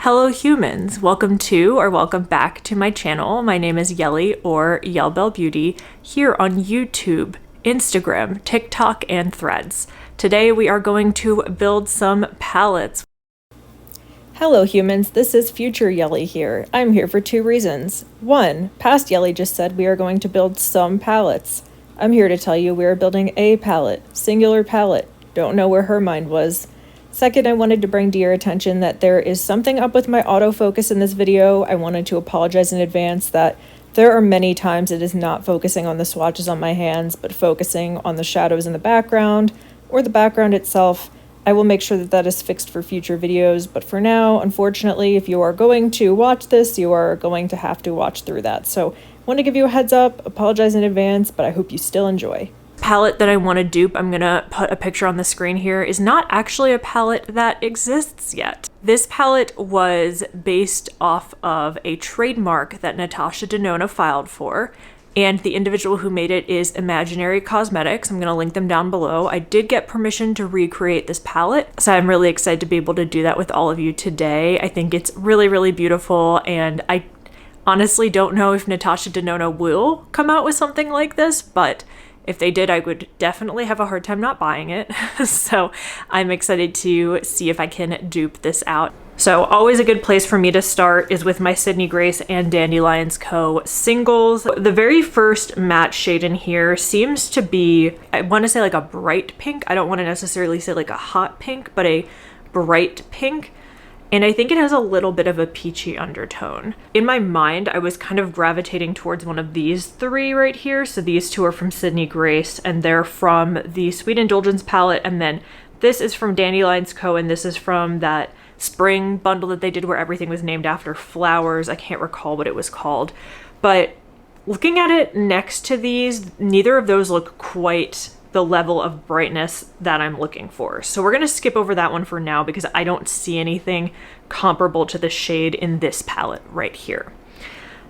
Hello humans, welcome to or welcome back to my channel. My name is Yelly or Yellbell Beauty here on YouTube, Instagram, TikTok, and Threads. Today we are going to build some palettes. Hello humans, this is future Yelly here. I'm here for two reasons. One, past Yelly just said we are going to build some palettes. I'm here to tell you we are building a palette, singular palette. Don't know where her mind was. Second, I wanted to bring to your attention that there is something up with my autofocus in this video. I wanted to apologize in advance that there are many times it is not focusing on the swatches on my hands, but focusing on the shadows in the background or the background itself. I will make sure that that is fixed for future videos, but for now, unfortunately, if you are going to watch this, you are going to have to watch through that. So I want to give you a heads up, apologize in advance, but I hope you still enjoy. Palette that I want to dupe, I'm gonna put a picture on the screen here, is not actually a palette that exists yet. This palette was based off of a trademark that Natasha Denona filed for, and the individual who made it is ImaginaryCosmetic's. I'm gonna link them down below. I did get permission to recreate this palette, so I'm really excited to be able to do that with all of you today. I think it's really, really beautiful, and I honestly don't know if Natasha Denona will come out with something like this, but if they did, I would definitely have a hard time not buying it. So I'm excited to see if I can dupe this out. So always a good place for me to start is with my Sydney Grace and Dandelions Co. singles. The very first matte shade in here seems to be, I want to say like a bright pink. I don't want to necessarily say like a hot pink, but a bright pink. And I think it has a little bit of a peachy undertone. In my mind, I was kind of gravitating towards one of these three right here. So these two are from Sydney Grace, and they're from the Sweet Indulgence palette. And then this is from Dandelions Co. and this is from that spring bundle that they did where everything was named after flowers. I can't recall what it was called. But looking at it next to these, neither of those look quite the level of brightness that I'm looking for. So we're gonna skip over that one for now because I don't see anything comparable to the shade in this palette right here.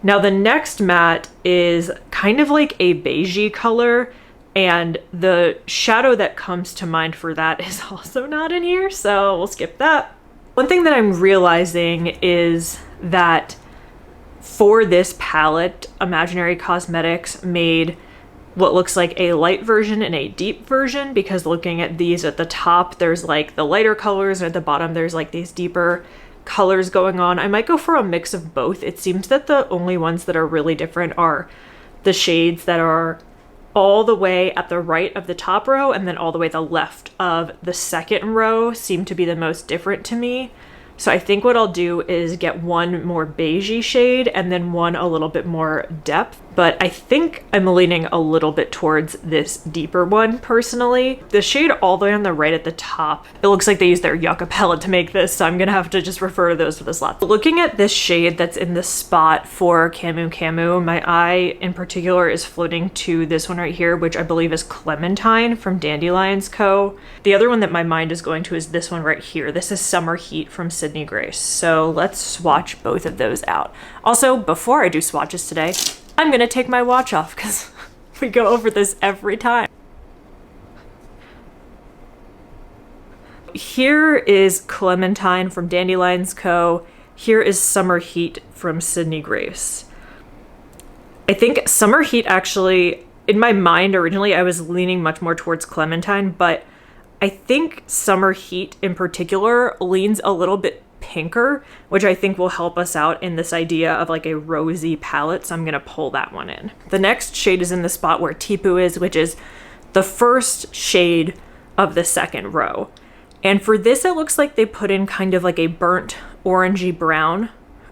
Now the next matte is kind of like a beigey color, and the shadow that comes to mind for that is also not in here, so we'll skip that. One thing that I'm realizing is that for this palette, ImaginaryCosmetics made what looks like a light version and a deep version, because looking at these at the top, there's like the lighter colors, and at the bottom there's like these deeper colors going on. I might go for a mix of both. It seems that the only ones that are really different are the shades that are all the way at the right of the top row and then all the way at the left of the second row seem to be the most different to me. So I think what I'll do is get one more beigey shade and then one a little bit more depth. But I think I'm leaning a little bit towards this deeper one personally. The shade all the way on the right at the top, it looks like they used their Yucca palette to make this, so I'm gonna have to just refer to those for this lot. Looking at this shade that's in the spot for Camu Camu, my eye in particular is floating to this one right here, which I believe is Clementine from Dandelions Co. The other one that my mind is going to is this one right here. This is Summer Heat from Sydney Grace. So let's swatch both of those out. Also, before I do swatches today, I'm gonna take my watch off because we go over this every time. Here is Clementine from Dandelions Co. Here is Summer Heat from Sydney Grace. I think Summer Heat actually, in my mind originally, I was leaning much more towards Clementine, but I think Summer Heat in particular leans a little bit pinker, which I think will help us out in this idea of like a rosy palette, so I'm gonna pull that one in. The next shade is in the spot where Tipu is, which is the first shade of the second row. And for this, it looks like they put in kind of like a burnt orangey brown,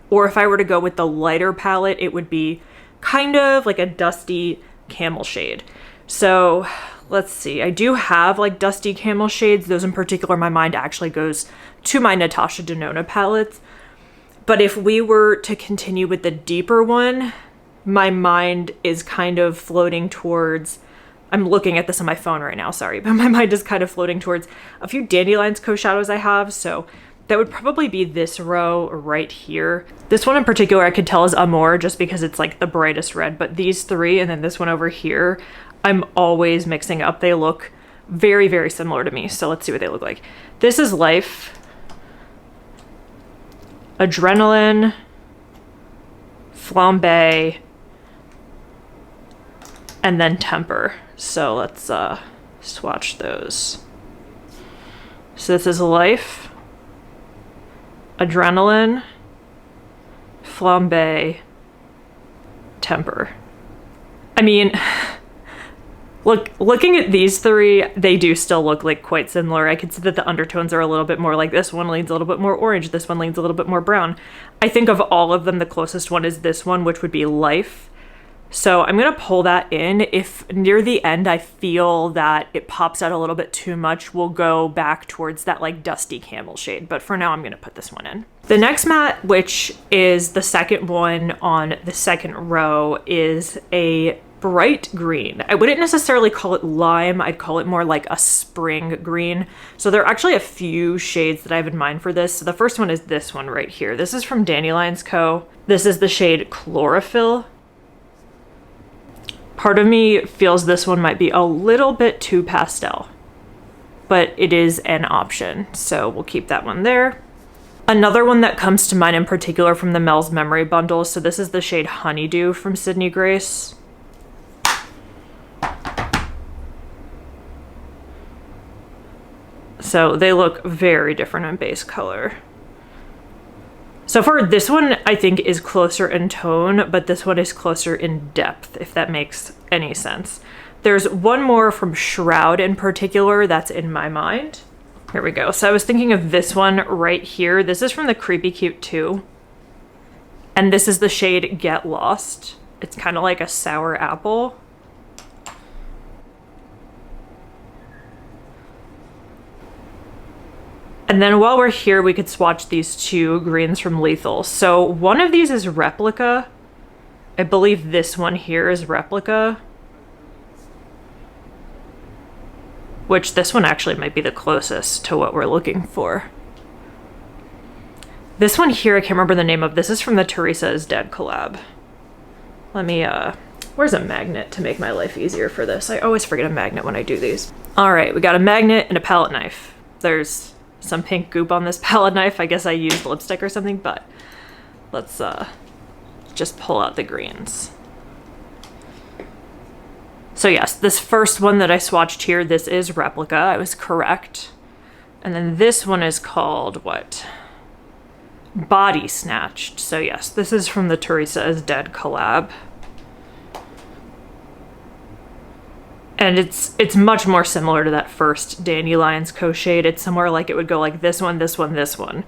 or if I were to go with the lighter palette, it would be kind of like a dusty camel shade. So let's see, I do have like dusty camel shades. Those in particular, my mind actually goes to my Natasha Denona palettes. But if we were to continue with the deeper one, my mind is kind of floating towards, I'm looking at this on my phone right now, sorry, but my mind is kind of floating towards a few Dandelions Co shadows I have. So that would probably be this row right here. This one in particular I could tell is Amore just because it's like the brightest red, but these three and then this one over here, I'm always mixing up. They look very, very similar to me. So let's see what they look like. This is Life. Adrenaline, Flambe, and then Temper. So let's swatch those. So this is Life, Adrenaline, Flambe, Temper. I mean, looking at these three, they do still look like quite similar. I could see that the undertones are a little bit more like this one leans a little bit more orange, this one leans a little bit more brown. I think of all of them, the closest one is this one, which would be Life. So I'm gonna pull that in. If near the end I feel that it pops out a little bit too much, we'll go back towards that like dusty camel shade. But for now, I'm gonna put this one in. The next matte, which is the second one on the second row, is a bright green. I wouldn't necessarily call it lime. I'd call it more like a spring green. So there are actually a few shades that I have in mind for this. So the first one is this one right here. This is from Dandelions Co. This is the shade Chlorophyll. Part of me feels this one might be a little bit too pastel, but it is an option. So we'll keep that one there. Another one that comes to mind in particular from the Mel's Memory bundle. So this is the shade Honeydew from Sydney Grace. So they look very different in base color. So far, this one I think is closer in tone, but this one is closer in depth, if that makes any sense. There's one more from Shroud in particular that's in my mind. Here we go. So I was thinking of this one right here. This is from the Creepy Cute 2. And this is the shade Get Lost. It's kind of like a sour apple. And then while we're here, we could swatch these two greens from Lethal. So one of these is Replica. I believe this one here is Replica. Which this one actually might be the closest to what we're looking for. This one here, I can't remember the name of. This is from the Teresa is Dead collab. Let me, where's a magnet to make my life easier for this? I always forget a magnet when I do these. All right, we got a magnet and a palette knife. There's some pink goop on this palette knife. I guess I used lipstick or something, but let's just pull out the greens. So yes, this first one that I swatched here, this is Replica. I was correct. And then this one is called what? Body Snatched. So yes, this is from the Teresa is Dead collab. And it's much more similar to that first Dandelions Co shade. It's somewhere like it would go like this one, this one, this one.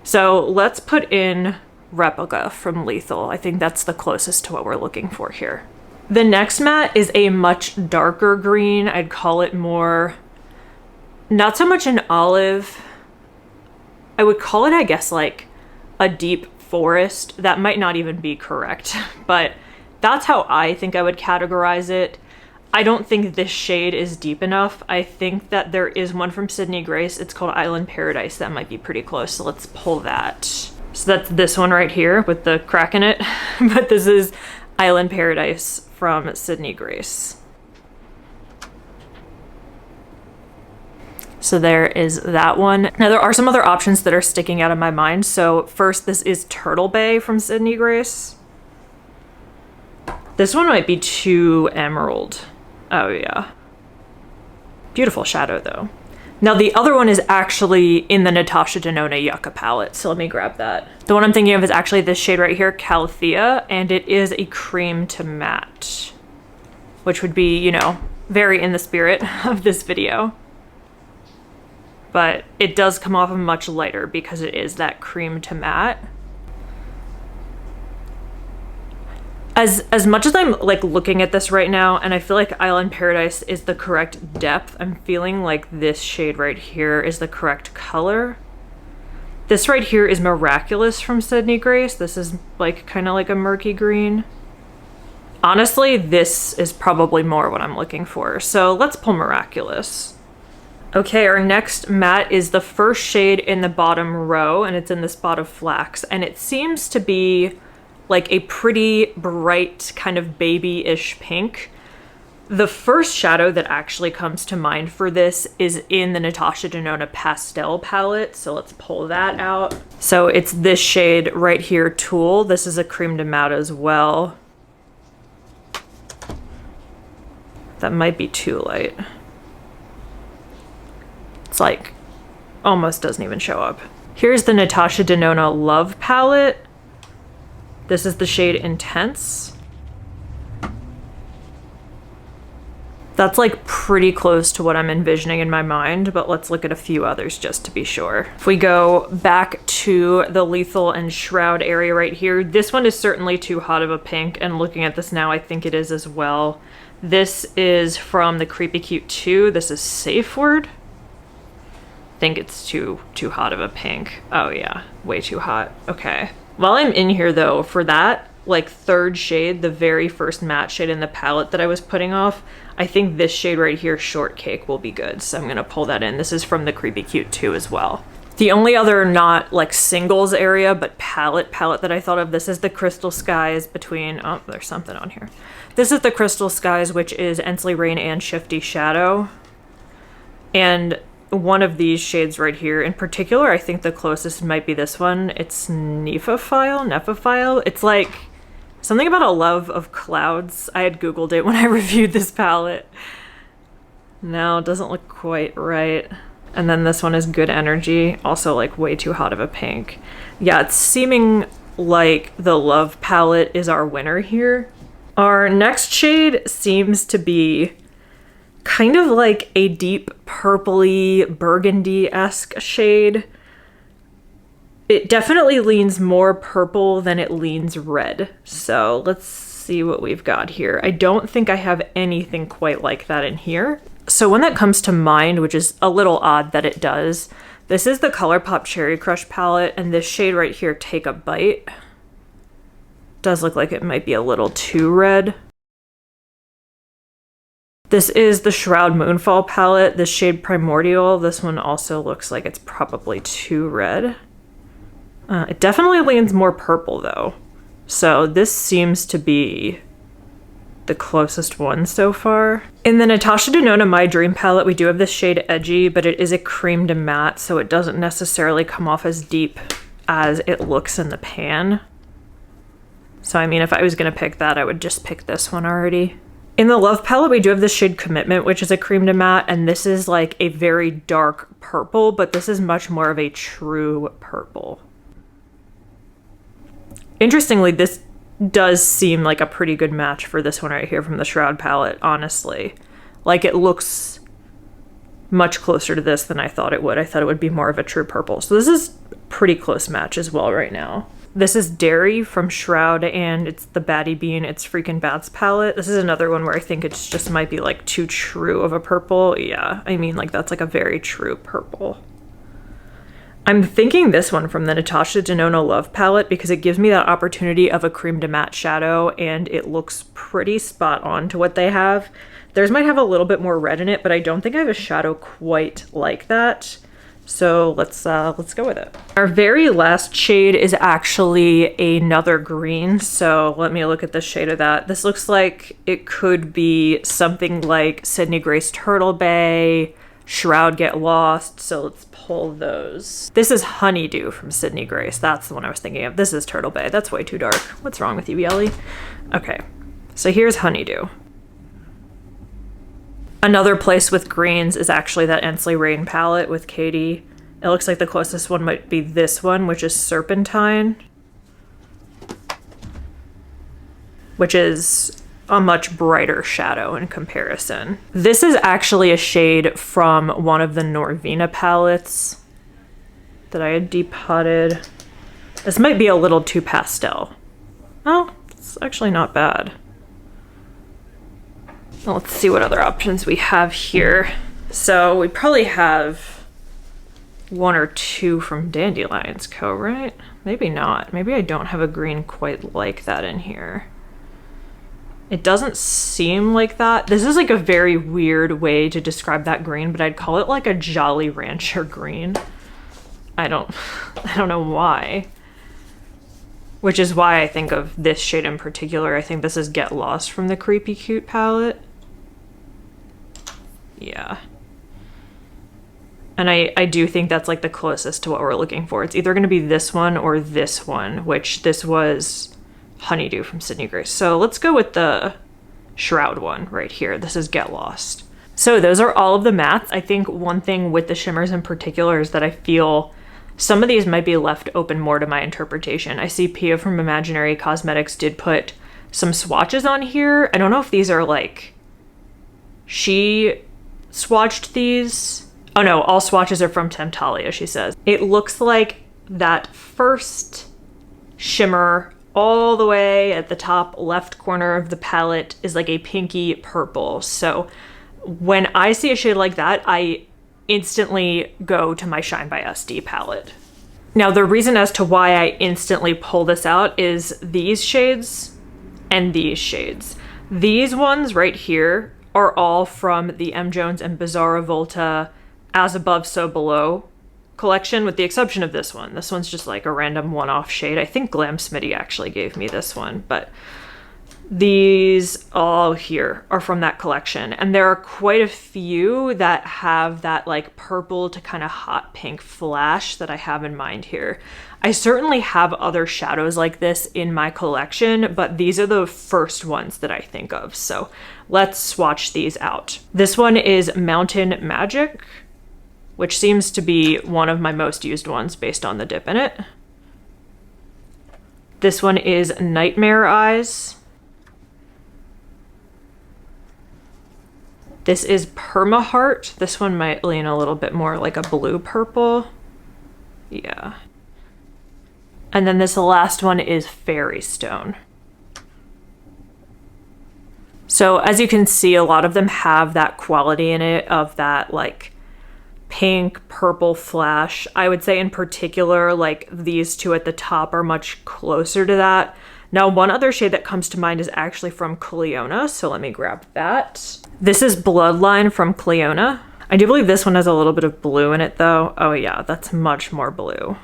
So let's put in Replica from Lethal. I think that's the closest to what we're looking for here. The next matte is a much darker green. I'd call it more, not so much an olive. I would call it, I guess, like a deep forest. That might not even be correct, but that's how I think I would categorize it. I don't think this shade is deep enough. I think that there is one from Sydney Grace. It's called Island Paradise. That might be pretty close. So let's pull that. So that's this one right here with the crack in it. But this is Island Paradise from Sydney Grace. So there is that one. Now there are some other options that are sticking out of my mind. So first, this is Turtle Bay from Sydney Grace. This one might be too emerald. Oh yeah. Beautiful shadow though. Now the other one is actually in the Natasha Denona Yucca palette, so let me grab that. The one I'm thinking of is actually this shade right here, Calthea, and it is a cream to matte, which would be, you know, very in the spirit of this video. But it does come off much lighter because it is that cream to matte. As much as I'm like looking at this right now and I feel like Island Paradise is the correct depth, I'm feeling like this shade right here is the correct color. This right here is Miraculous from Sydney Grace. This is like kind of like a murky green. Honestly, this is probably more what I'm looking for. So let's pull Miraculous. Okay, our next matte is the first shade in the bottom row, and it's in the Spot of Flax, and it seems to be like a pretty bright kind of baby-ish pink. The first shadow that actually comes to mind for this is in the Natasha Denona Pastel palette, so let's pull that out. So it's this shade right here, Tulle. This is a cream de matte as well. That might be too light. It's like almost doesn't even show up. Here's the Natasha Denona Love palette. This is the shade Intense. That's like pretty close to what I'm envisioning in my mind, but let's look at a few others just to be sure. If we go back to the Lethal and Shroud area right here, this one is certainly too hot of a pink, and looking at this now, I think it is as well. This is from the Creepy Cute 2. This is Safe Word. I think it's too hot of a pink. Oh yeah, way too hot. Okay. While I'm in here though, for that like third shade, the very first matte shade in the palette that I was putting off, I think this shade right here, Shortcake, will be good. So I'm gonna pull that in. This is from the Creepy Cute 2 as well. The only other not like singles area, but palette that I thought of, this is the Crystal Skies between, oh, there's something on here. This is the Crystal Skies, which is Ensley Rain and Shifty Shadow. And one of these shades right here in particular, I think the closest might be this one. It's Nephophile. It's like something about a love of clouds. I had Googled it when I reviewed this palette. No, it doesn't look quite right. And then this one is Good Energy, also like way too hot of a pink. Yeah, it's seeming like the Love palette is our winner here. Our next shade seems to be kind of like a deep purpley burgundy-esque shade. It definitely leans more purple than it leans red. So let's see what we've got here. I don't think I have anything quite like that in here. So one that comes to mind, which is a little odd that it does, this is the ColourPop Cherry Crush palette, and this shade right here, Take a Bite, does look like it might be a little too red. This is the Shroud Moonfall palette, this shade Primordial. This one also looks like it's probably too red. It definitely leans more purple though. So this seems to be the closest one so far. In the Natasha Denona My Dream palette, we do have this shade Edgy, but it is a cream de matte, so it doesn't necessarily come off as deep as it looks in the pan. So I mean, if I was gonna pick that, I would just pick this one already. In the Love palette, we do have this shade Commitment, which is a cream de matte, and this is like a very dark purple, but this is much more of a true purple. Interestingly, this does seem like a pretty good match for this one right here from the Shroud palette, honestly. Like, it looks much closer to this than I thought it would. I thought it would be more of a true purple. So this is a pretty close match as well right now. This is Dairy from Shroud, and it's the Baddie Bean It's Freakin' Bats palette. This is another one where I think it's just might be like too true of a purple. Yeah, I mean, like that's like a very true purple. I'm thinking this one from the Natasha Denona Love palette because it gives me that opportunity of a cream de matte shadow, and it looks pretty spot on to what they have. Theirs might have a little bit more red in it, but I don't think I have a shadow quite like that. So let's go with it. Our very last shade is actually another green. So let me look at the shade of that. This looks like it could be something like Sydney Grace Turtle Bay, Shroud Get Lost. So let's pull those. This is Honeydew from Sydney Grace. That's the one I was thinking of. This is Turtle Bay. That's way too dark. What's wrong with you, Yelly? Okay, so here's Honeydew. Another place with greens is actually that Ensley Rain palette with Katie. It looks like the closest one might be this one, which is Serpentine, which is a much brighter shadow in comparison. This is actually a shade from one of the Norvina palettes that I had depotted. This might be a little too pastel. Oh, it's actually not bad. Let's see what other options we have here. So we probably have one or two from Dandelions Co., right? Maybe not. Maybe I don't have a green quite like that in here. It doesn't seem like that. This is like a very weird way to describe that green, but I'd call it like a Jolly Rancher green. I don't know why. Which is why I think of this shade in particular. I think this is Get Lost from the Creepy Cute palette. Yeah. And I do think that's like the closest to what we're looking for. It's either going to be this one or this one, which this was Honeydew from Sydney Grace. So let's go with the Shroud one right here. This is Get Lost. So those are all of the mattes. I think one thing with the shimmers in particular is that I feel some of these might be left open more to my interpretation. I see Pia from Imaginary Cosmetics did put some swatches on here. I don't know if these are like, she swatched these. Oh no, all swatches are from Temptalia, she says. It looks like that first shimmer all the way at the top left corner of the palette is like a pinky purple. So when I see a shade like that, I instantly go to my Shine by SD palette. Now, the reason as to why I instantly pull this out is these shades and these shades. These ones right here are all from the M. Jones and Bizarra Volta As Above, So Below collection, with the exception of this one. This one's just like a random one-off shade. I think Glam Smitty actually gave me this one, but these all here are from that collection. And there are quite a few that have that like purple to kind of hot pink flash that I have in mind here. I certainly have other shadows like this in my collection, but these are the first ones that I think of. So let's swatch these out. This one is Mountain Magic, which seems to be one of my most used ones based on the dip in it. This one is Nightmare Eyes. This is Permaheart. This one might lean a little bit more like a blue purple. Yeah. And then this last one is Fairy Stone. So as you can see, a lot of them have that quality in it of that like pink, purple flash. I would say in particular, like these two at the top are much closer to that. Now, one other shade that comes to mind is actually from Cleona, so let me grab that. This is Bloodline from Cleona. I do believe this one has a little bit of blue in it though. Oh yeah, that's much more blue.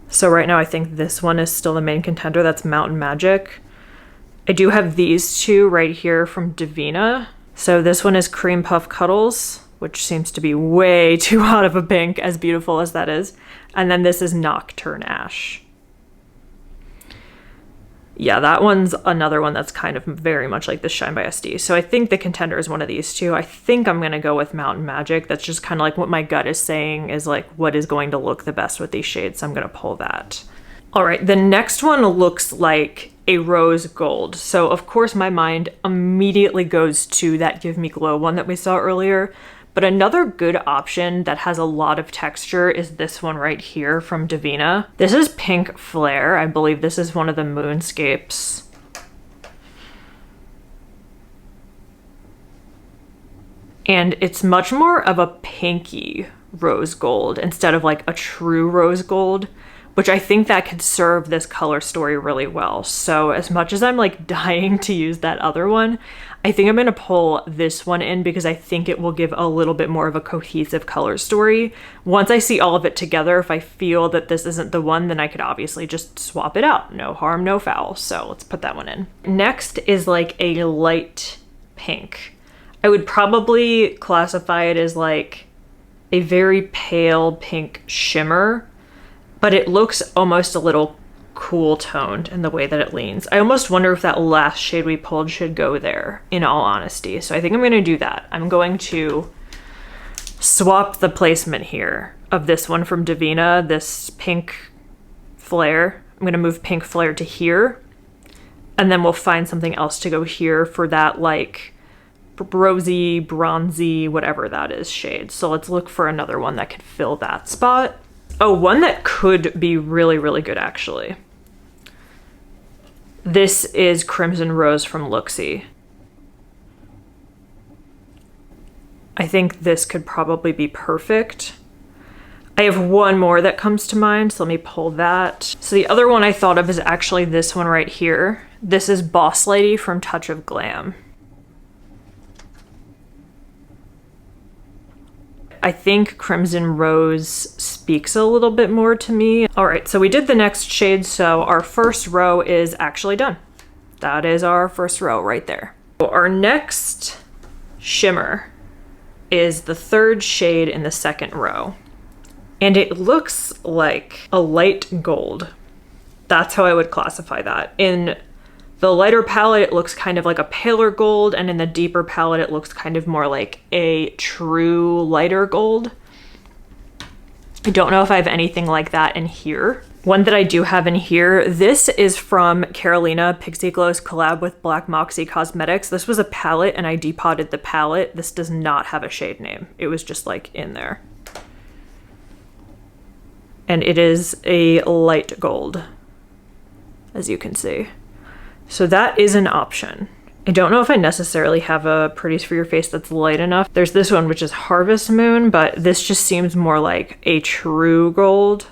So right now I think this one is still the main contender. That's Mountain Magic. I do have these two right here from Divina. So this one is Cream Puff Cuddles, which seems to be way too hot of a pink, as beautiful as that is. And then this is Nocturne Ash. Yeah, that one's another one that's kind of very much like the Shine by SD. So I think the contender is one of these two. I think I'm gonna go with Mountain Magic. That's just kind of like what my gut is saying is like what is going to look the best with these shades. So I'm gonna pull that. All right, the next one looks like a rose gold. So of course my mind immediately goes to that Give Me Glow one that we saw earlier. But another good option that has a lot of texture is this one right here from Divina. This is Pink Flare. I believe this is one of the Moonscapes. And it's much more of a pinky rose gold instead of like a true rose gold, which I think that could serve this color story really well. So as much as I'm like dying to use that other one, I think I'm gonna pull this one in because I think it will give a little bit more of a cohesive color story. Once I see all of it together, if I feel that this isn't the one, then I could obviously just swap it out. No harm, no foul. So let's put that one in. Next is like a light pink. I would probably classify it as like a very pale pink shimmer, but it looks almost a little cool toned in the way that it leans. I almost wonder if that last shade we pulled should go there, in all honesty. So I think I'm going to do that. I'm going to swap the placement here of this one from Divina, this Pink Flare. I'm going to move Pink Flare to here, and then we'll find something else to go here for that like rosy, bronzy, whatever that is shade. So let's look for another one that could fill that spot. Oh, one that could be really, really good, actually. This is Crimson Rose from Looksy. I think this could probably be perfect. I have one more that comes to mind, so let me pull that. So the other one I thought of is actually this one right here. This is Boss Lady from Touch of Glam. I think Crimson Rose speaks a little bit more to me. All right, so we did the next shade, so our first row is actually done. That is our first row right there. Our next shimmer is the third shade in the second row. And it looks like a light gold. That's how I would classify that. In the lighter palette, it looks kind of like a paler gold, and in the deeper palette, it looks kind of more like a true lighter gold. I don't know if I have anything like that in here. One that I do have in here, this is from Carolina Pixie Glow's collab with Black Moxie Cosmetics. This was a palette and I depotted the palette. This does not have a shade name. It was just like in there. And it is a light gold, as you can see. So that is an option. I don't know if I necessarily have a Pretties for Your Face that's light enough. There's this one, which is Harvest Moon, but this just seems more like a true gold.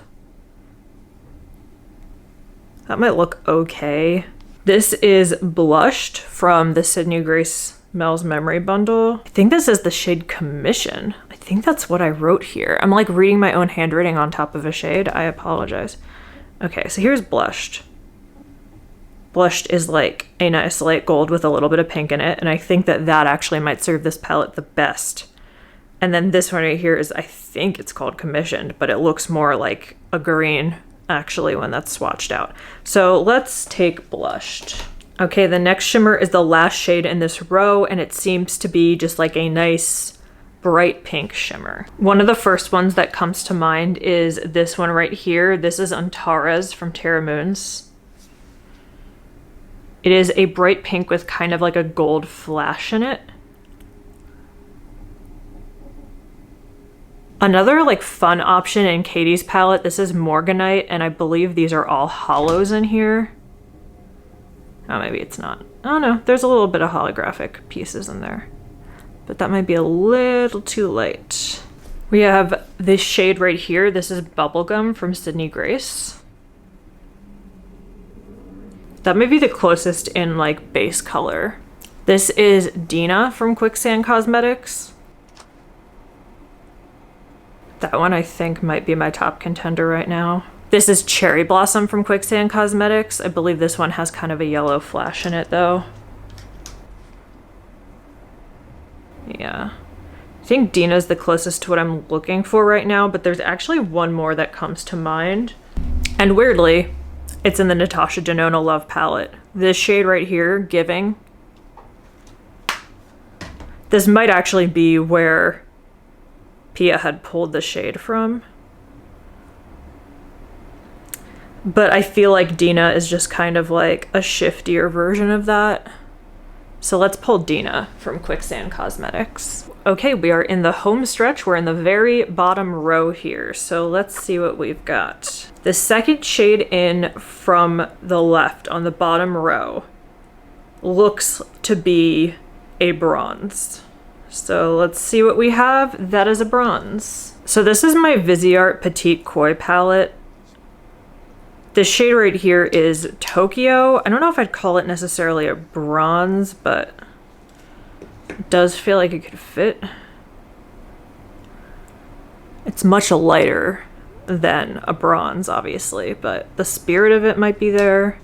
That might look okay. This is Blushed from the Sydney Grace Mel's Memory Bundle. I think this is the shade Commission. I think that's what I wrote here. I'm like reading my own handwriting on top of a shade. I apologize. Okay, so here's Blushed. Blushed is like a nice light gold with a little bit of pink in it, and I think that that actually might serve this palette the best. And then this one right here is, I think it's called Commissioned, but it looks more like a green actually when that's swatched out. So let's take Blushed. Okay, the next shimmer is the last shade in this row, and it seems to be just like a nice bright pink shimmer. One of the first ones that comes to mind is this one right here. This is Antares from Terra Moons. It is a bright pink with kind of like a gold flash in it. Another like fun option in Katie's palette, this is Morganite, and I believe these are all hollows in here. Oh, maybe it's not. Oh no, there's a little bit of holographic pieces in there, but that might be a little too light. We have this shade right here. This is Bubblegum from Sydney Grace. That may be the closest in like base color. This is Dina from Quicksand Cosmetics. That one I think might be my top contender right now. This is Cherry Blossom from Quicksand Cosmetics. I believe this one has kind of a yellow flash in it though. Yeah. I think Dina's the closest to what I'm looking for right now, but there's actually one more that comes to mind. And weirdly, it's in the Natasha Denona Love palette. This shade right here, Giving. This might actually be where Pia had pulled the shade from. But I feel like Dina is just kind of like a shiftier version of that. So let's pull Dina from Quicksand Cosmetics. Okay, we are in the home stretch. We're in the very bottom row here. So let's see what we've got. The second shade in from the left on the bottom row looks to be a bronze. So let's see what we have. That is a bronze. So this is my Viseart Petite Koi palette. The shade right here is Tokyo. I don't know if I'd call it necessarily a bronze, but it does feel like it could fit. It's much lighter than a bronze, obviously, but the spirit of it might be there.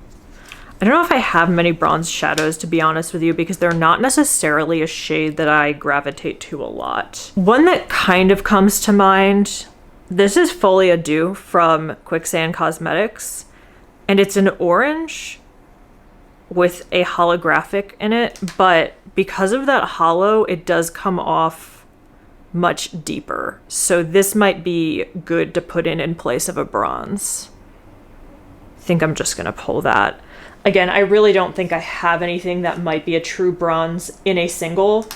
I don't know if I have many bronze shadows, to be honest with you, because they're not necessarily a shade that I gravitate to a lot. One that kind of comes to mind, this is Folie à Deux from Quicksand Cosmetics, and it's an orange with a holographic in it, but because of that hollow, it does come off much deeper. So this might be good to put in place of a bronze. I think I'm just gonna pull that. Again, I really don't think I have anything that might be a true bronze in a single,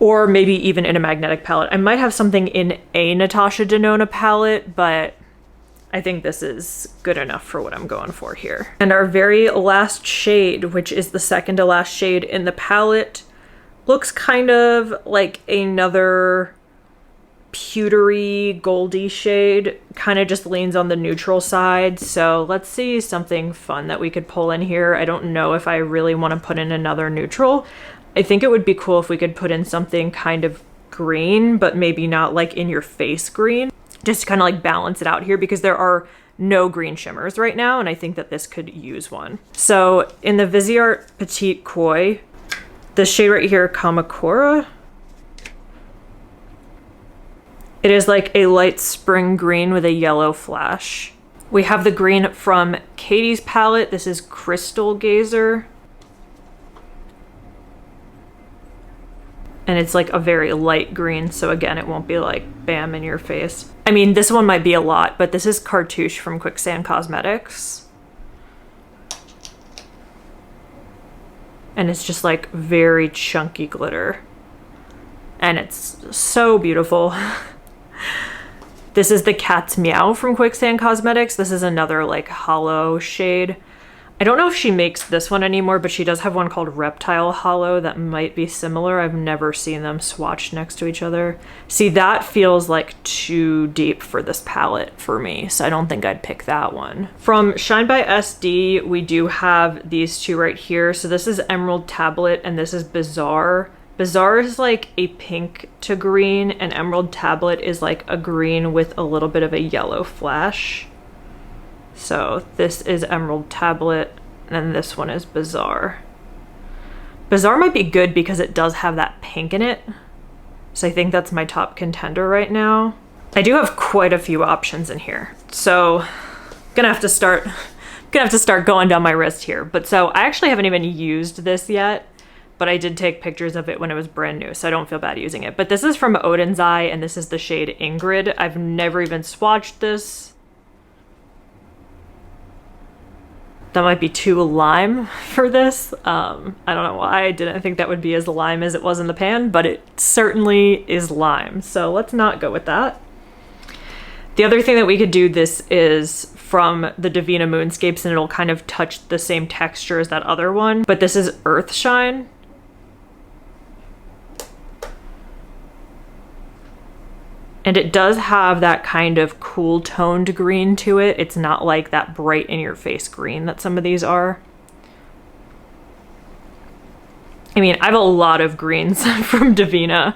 or maybe even in a magnetic palette. I might have something in a Natasha Denona palette, but I think this is good enough for what I'm going for here. And our very last shade, which is the second to last shade in the palette, looks kind of like another pewtery goldy shade, kind of just leans on the neutral side. So let's see something fun that we could pull in here. I don't know if I really want to put in another neutral. I think it would be cool if we could put in something kind of green, but maybe not like in your face green, just to kind of like balance it out here, because there are no green shimmers right now, and I think that this could use one. So in the Viseart Petite Koi, This shade right here, Kamakura. It is like a light spring green with a yellow flash. We have the green from Katie's palette. This is Crystal Gazer. And it's like a very light green, so again, it won't be like bam in your face. I mean, this one might be a lot, but this is Cartouche from Quicksand and it's just like very chunky glitter. And it's so beautiful. This is the Cat's Meow from Quicksand Cosmetics. This is another like hollow shade. I don't know if she makes this one anymore, but she does have one called Reptile Hollow that might be similar. I've never seen them swatched next to each other. See, that feels like too deep for this palette for me, so I don't think I'd pick that one. From Shine by SD, we do have these two right here. So this is Emerald Tablet and this is Bizarre. Bizarre is like a pink to green and Emerald Tablet is like a green with a little bit of a yellow flash. So this is Emerald Tablet and this one is Bizarre. Bizarre might be good because it does have that pink in it. So I think that's my top contender right now. I do have quite a few options in here. So gonna have to start going down my wrist here. But so I actually haven't even used this yet, but I did take pictures of it when it was brand new, so I don't feel bad using it. But this is from Odin's Eye and this is the shade Ingrid. I've never even swatched this. That might be too lime for this. I don't know why I didn't think that would be as lime as it was in the pan, but it certainly is lime. So let's not go with that. The other thing that we could do, this is from the Divina Moonscapes and it'll kind of touch the same texture as that other one, but this is Earth Shine. And it does have that kind of cool toned green to it. It's not like that bright in your face green that some of these are. I mean, I have a lot of greens from Divina,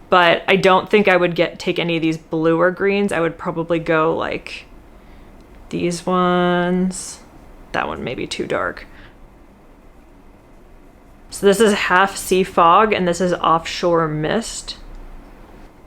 but I don't think I would take any of these bluer greens. I would probably go like these ones. That one may be too dark. So this is Half Sea Fog and this is Offshore Mist.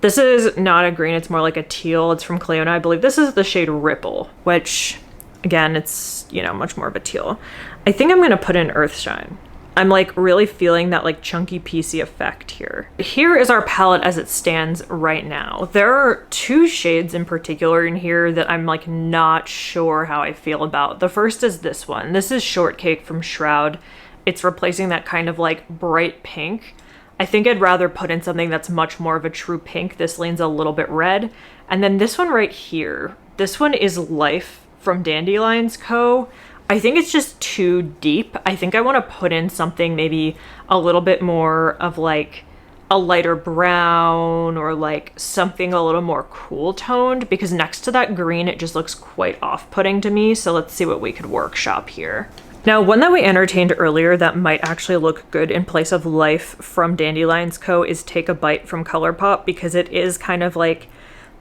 This is not a green, it's more like a teal. It's from Cleona, I believe. This is the shade Ripple, which, again, it's, you know, much more of a teal. I think I'm gonna put in Earthshine. I'm like really feeling that like chunky piecey effect here. Here is our palette as it stands right now. There are two shades in particular in here that I'm like not sure how I feel about. The first is this one. This is Shortcake from Shroud. It's replacing that kind of like bright pink. I think I'd rather put in something that's much more of a true pink. This leans a little bit red. And then this one right here, this one is Life from Dandelions Co. I think it's just too deep. I think I want to put in something maybe a little bit more of like a lighter brown or like something a little more cool toned, because next to that green, it just looks quite off-putting to me. So let's see what we could workshop here. Now, one that we entertained earlier that might actually look good in place of Life from Dandelions Co. is Take a Bite from ColourPop, because it is kind of like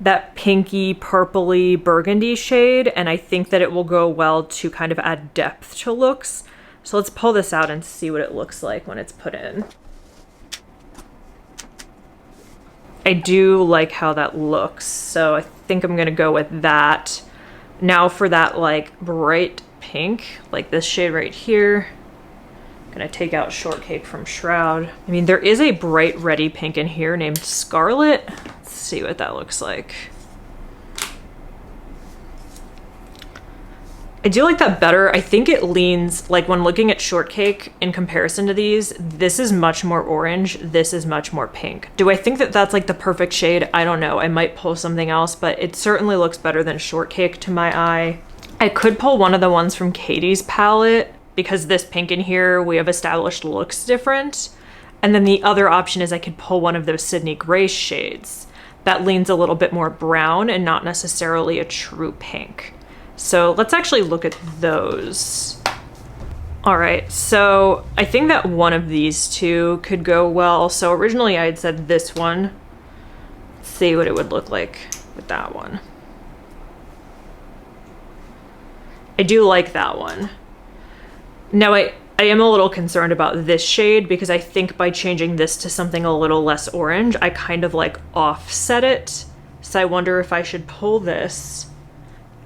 that pinky, purpley, burgundy shade, and I think that it will go well to kind of add depth to looks. So let's pull this out and see what it looks like when it's put in. I do like how that looks, so I think I'm gonna go with that. Now for that like bright pink, like this shade right here, I'm gonna take out Shortcake from Shroud. I mean, there is a bright reddy pink in here named Scarlet. Let's see what that looks like. I do like that better. I think it leans, like when looking at Shortcake in comparison to these, this is much more orange, this is much more pink. Do I think that that's like the perfect shade? I don't know. I might pull something else, but it certainly looks better than Shortcake to my eye. I could pull one of the ones from Katie's palette, because this pink in here we have established looks different. And then the other option is I could pull one of those Sydney Grace shades that leans a little bit more brown and not necessarily a true pink. So let's actually look at those. All right, so I think that one of these two could go well. So originally I had said this one. Let's see what it would look like with that one. I do like that one. Now I am a little concerned about this shade because I think by changing this to something a little less orange, I kind of like offset it. So I wonder if I should pull this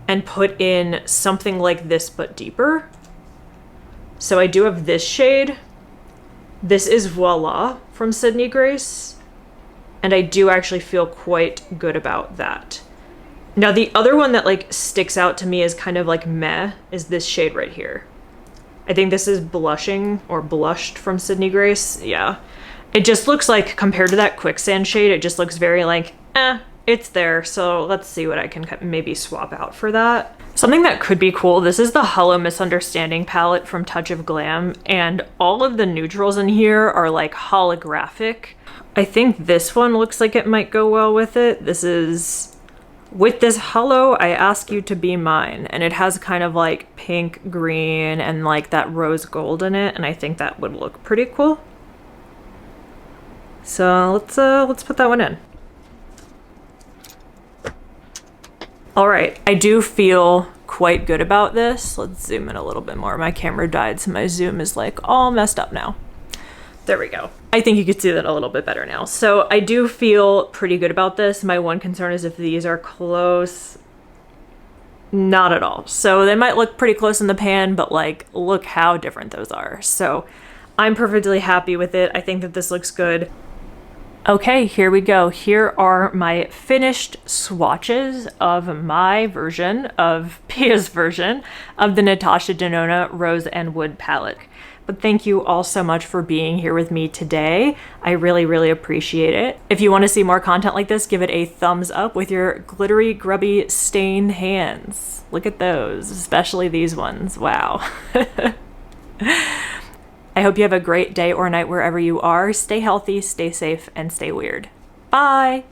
and put in something like this but deeper. So I do have this shade. This is Voila from Sydney Grace. And I do actually feel quite good about that. Now the other one that like sticks out to me is kind of like meh is this shade right here. I think this is Blushing or Blushed from Sydney Grace. Yeah. It just looks like, compared to that Quicksand shade, it just looks very like, it's there. So let's see what I can maybe swap out for that. Something that could be cool, this is the Hello Misunderstanding palette from Touch of Glam, and all of the neutrals in here are like holographic. I think this one looks like it might go well with it. This is... With this Hello, I Ask You to Be Mine, and it has kind of like pink, green, and like that rose gold in it, and I think that would look pretty cool. So let's put that one in. All right, I do feel quite good about this. Let's zoom in a little bit more. My camera died, so my zoom is like all messed up now. There we go. I think you could see that a little bit better now. So I do feel pretty good about this. My one concern is if these are close. Not at all. So they might look pretty close in the pan, but like, look how different those are. So I'm perfectly happy with it. I think that this looks good. Okay, here we go. Here are my finished swatches of my version of Pia's version of the Natasha Denona Rose&Wood palette. But thank you all so much for being here with me today. I really, really appreciate it. If you want to see more content like this, give it a thumbs up with your glittery, grubby, stained hands. Look at those, especially these ones. Wow. I hope you have a great day or night wherever you are. Stay healthy, stay safe, and stay weird. Bye!